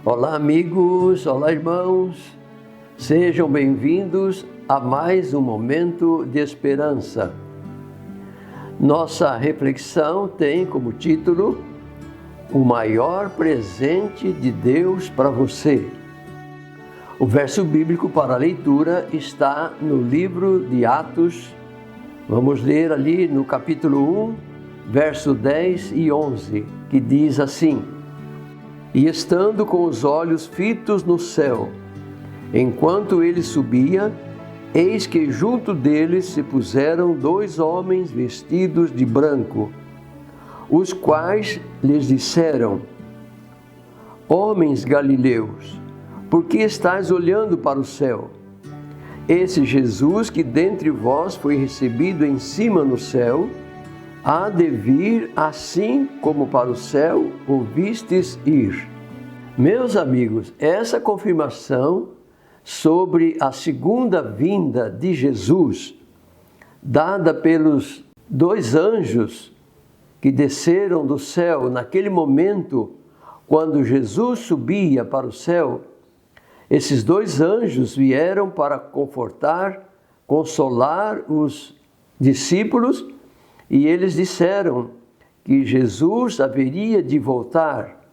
Olá amigos, olá irmãos, sejam bem-vindos a mais um momento de esperança. Nossa reflexão tem como título O maior presente de Deus para você. O verso bíblico para a leitura está no livro de Atos. Vamos ler ali no capítulo 1, verso 10 e 11, que diz assim: E estando com os olhos fitos no céu, enquanto ele subia, eis que junto deles se puseram 2 homens vestidos de branco, os quais lhes disseram: Homens galileus, por que estáis olhando para o céu? Esse Jesus que dentre vós foi recebido em cima no céu, há de vir assim como para o céu o vistes ir. Meus amigos, essa confirmação sobre a segunda vinda de Jesus, dada pelos 2 anjos que desceram do céu naquele momento, quando Jesus subia para o céu, esses 2 anjos vieram para confortar, consolar os discípulos. E eles disseram que Jesus haveria de voltar.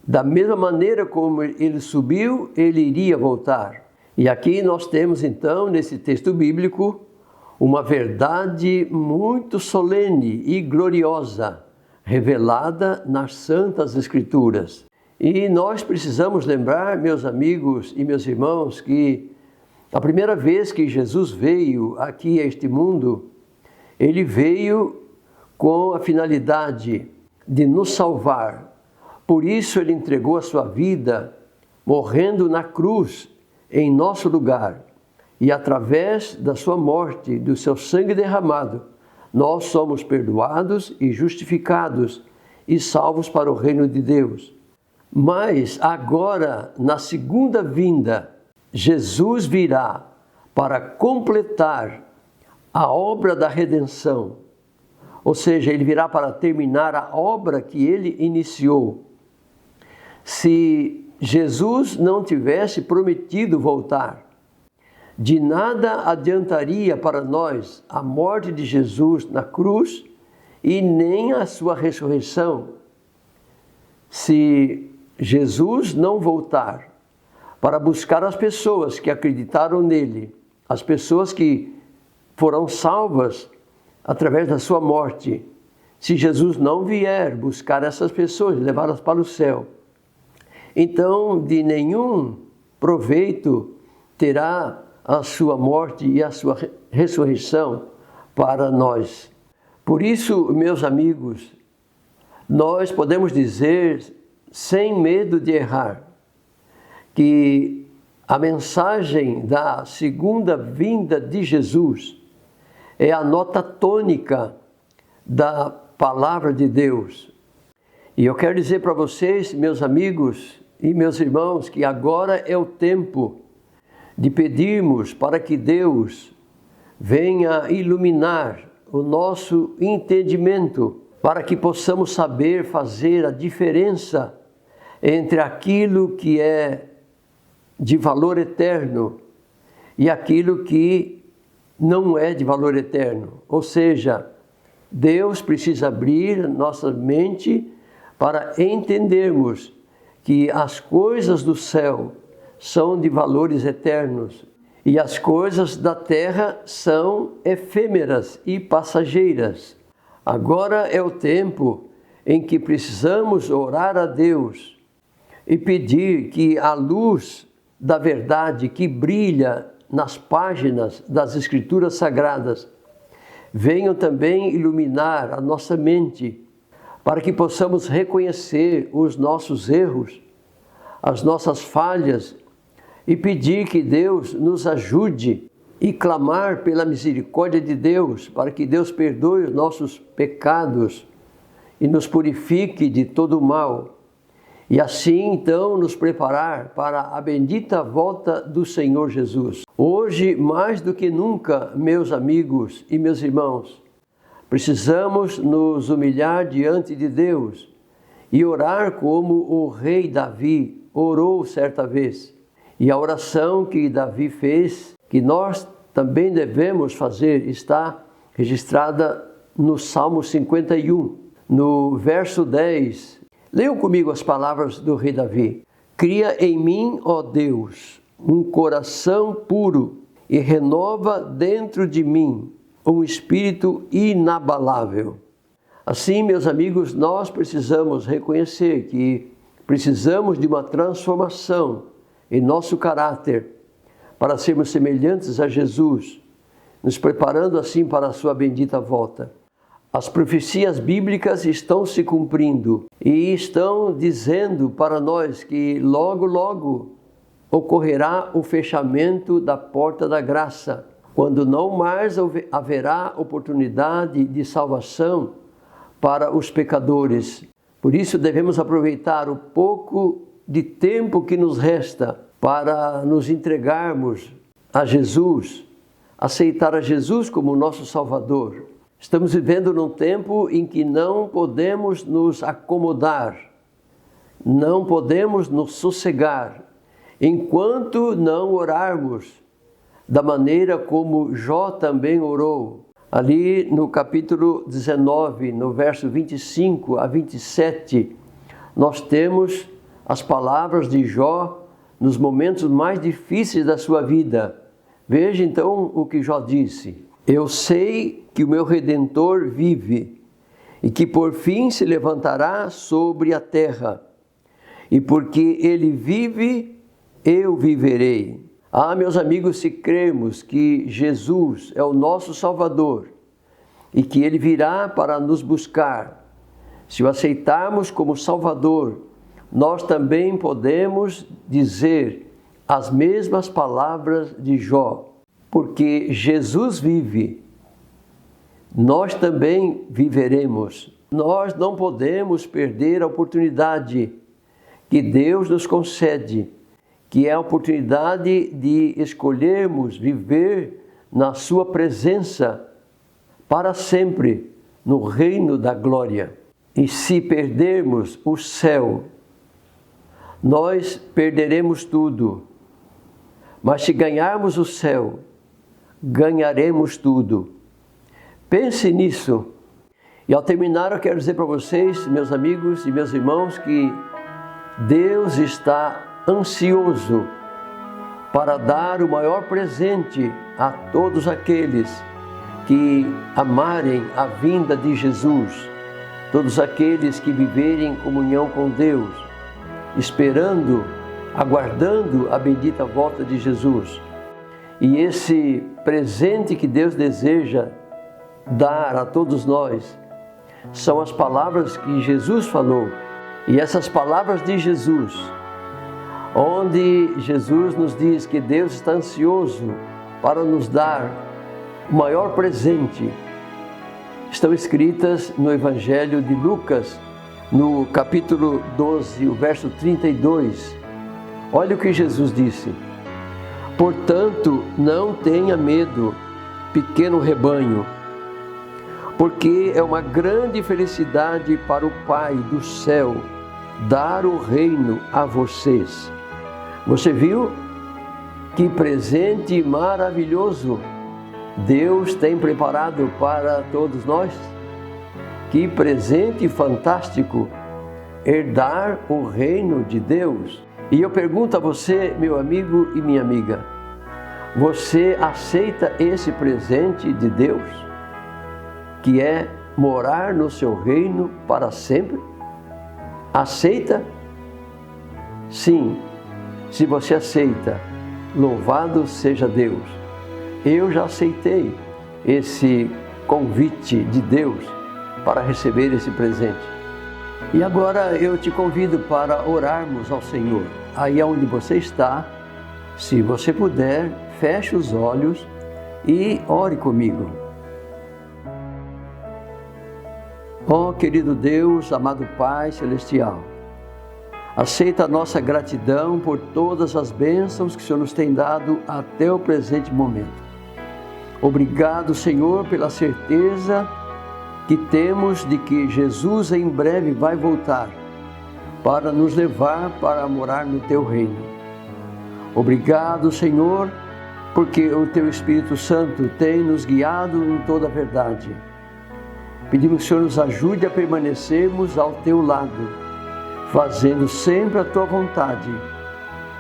Da mesma maneira como ele subiu, ele iria voltar. E aqui nós temos então, nesse texto bíblico, uma verdade muito solene e gloriosa, revelada nas Santas Escrituras. E nós precisamos lembrar, meus amigos e meus irmãos, que a primeira vez que Jesus veio aqui a este mundo, ele veio com a finalidade de nos salvar. Por isso ele entregou a sua vida, morrendo na cruz em nosso lugar. E através da sua morte, do seu sangue derramado, nós somos perdoados e justificados e salvos para o reino de Deus. Mas agora, na segunda vinda, Jesus virá para completar a obra da redenção, ou seja, ele virá para terminar a obra que ele iniciou. Se Jesus não tivesse prometido voltar, de nada adiantaria para nós a morte de Jesus na cruz e nem a sua ressurreição. Se Jesus não voltar para buscar as pessoas que acreditaram nele, as pessoas que foram salvas através da sua morte. Se Jesus não vier buscar essas pessoas, levá-las para o céu, então de nenhum proveito terá a sua morte e a sua ressurreição para nós. Por isso, meus amigos, nós podemos dizer, sem medo de errar, que a mensagem da segunda vinda de Jesus é a nota tônica da palavra de Deus. E eu quero dizer para vocês, meus amigos e meus irmãos, que agora é o tempo de pedirmos para que Deus venha iluminar o nosso entendimento, para que possamos saber fazer a diferença entre aquilo que é de valor eterno e aquilo que não é de valor eterno. Ou seja, Deus precisa abrir nossa mente para entendermos que as coisas do céu são de valores eternos e as coisas da terra são efêmeras e passageiras. Agora é o tempo em que precisamos orar a Deus e pedir que a luz da verdade que brilha nas páginas das Escrituras Sagradas venham também iluminar a nossa mente, para que possamos reconhecer os nossos erros, as nossas falhas e pedir que Deus nos ajude e clamar pela misericórdia de Deus, para que Deus perdoe os nossos pecados e nos purifique de todo o mal. e assim então nos preparar para a bendita volta do Senhor Jesus. Hoje, mais do que nunca, meus amigos e meus irmãos, precisamos nos humilhar diante de Deus e orar como o rei Davi orou certa vez. E a oração que Davi fez, que nós também devemos fazer, está registrada no Salmo 51, no verso 10. Leiam comigo as palavras do rei Davi. Cria em mim, ó Deus, um coração puro e renova dentro de mim um espírito inabalável. Assim, meus amigos, nós precisamos reconhecer que precisamos de uma transformação em nosso caráter para sermos semelhantes a Jesus, nos preparando assim para a sua bendita volta. As profecias bíblicas estão se cumprindo e estão dizendo para nós que logo, logo ocorrerá o fechamento da porta da graça, quando não mais haverá oportunidade de salvação para os pecadores. Por isso devemos aproveitar o pouco de tempo que nos resta para nos entregarmos a Jesus, aceitar a Jesus como nosso Salvador. Estamos vivendo num tempo em que não podemos nos acomodar, não podemos nos sossegar, enquanto não orarmos da maneira como Jó também orou. Ali no capítulo 19, no verso 25 a 27, nós temos as palavras de Jó nos momentos mais difíceis da sua vida. Veja então o que Jó disse. Eu sei que o meu Redentor vive e que por fim se levantará sobre a terra. E porque ele vive, eu viverei. Ah, meus amigos, se cremos que Jesus é o nosso Salvador e que ele virá para nos buscar, se o aceitarmos como Salvador, nós também podemos dizer as mesmas palavras de Jó. Porque Jesus vive, nós também viveremos. Nós não podemos perder a oportunidade que Deus nos concede, que é a oportunidade de escolhermos viver na sua presença para sempre, no reino da glória. E se perdermos o céu, nós perderemos tudo. Mas se ganharmos o céu, ganharemos tudo. Pense nisso. E ao terminar, eu quero dizer para vocês, meus amigos e meus irmãos, que Deus está ansioso para dar o maior presente a todos aqueles que amarem a vinda de Jesus, todos aqueles que viverem em comunhão com Deus, esperando, aguardando a bendita volta de Jesus. E esse presente que Deus deseja dar a todos nós são as palavras que Jesus falou. E essas palavras de Jesus, onde Jesus nos diz que Deus está ansioso para nos dar o maior presente, estão escritas no Evangelho de Lucas, no capítulo 12, o verso 32. Olha o que Jesus disse. Portanto, não tenha medo, pequeno rebanho, porque é uma grande felicidade para o Pai do céu dar o reino a vocês. Você viu? Que presente maravilhoso Deus tem preparado para todos nós. Que presente fantástico herdar o reino de Deus. E eu pergunto a você, meu amigo e minha amiga, você aceita esse presente de Deus, que é morar no seu reino para sempre? Aceita? Sim, se você aceita, louvado seja Deus. Eu já aceitei esse convite de Deus para receber esse presente. E agora eu te convido para orarmos ao Senhor. Aí onde você está, se você puder, feche os olhos e ore comigo. Ó querido Deus, amado Pai Celestial, Aceita a nossa gratidão por todas as bênçãos que o Senhor nos tem dado até o presente momento. Obrigado, Senhor, pela certeza que temos de que Jesus em breve vai voltar para nos levar para morar no Teu reino. Obrigado, Senhor, porque o Teu Espírito Santo tem nos guiado em toda a verdade. Pedimos que o Senhor nos ajude a permanecermos ao Teu lado, fazendo sempre a Tua vontade,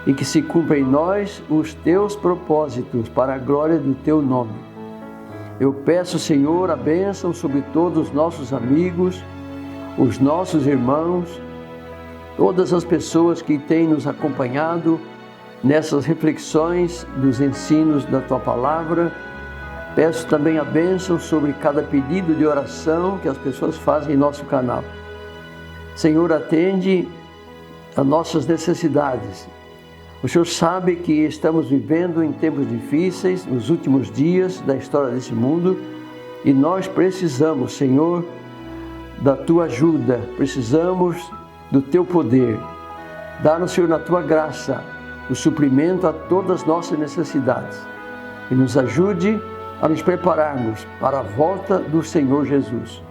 e que se cumpra em nós os Teus propósitos para a glória do Teu nome. Eu peço, Senhor, a bênção sobre todos os nossos amigos, os nossos irmãos, todas as pessoas que têm nos acompanhado nessas reflexões dos ensinos da Tua Palavra. Peço também a bênção sobre cada pedido de oração que as pessoas fazem em nosso canal. Senhor, atende a nossas necessidades. O Senhor sabe que estamos vivendo em tempos difíceis, nos últimos dias da história desse mundo, e nós precisamos, Senhor, da Tua ajuda, precisamos do Teu poder. Dá-nos, Senhor, na Tua graça, o suprimento a todas as nossas necessidades, e nos ajude a nos prepararmos para a volta do Senhor Jesus.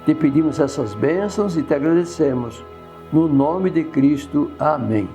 Te pedimos essas bênçãos e te agradecemos. No nome de Cristo. Amém.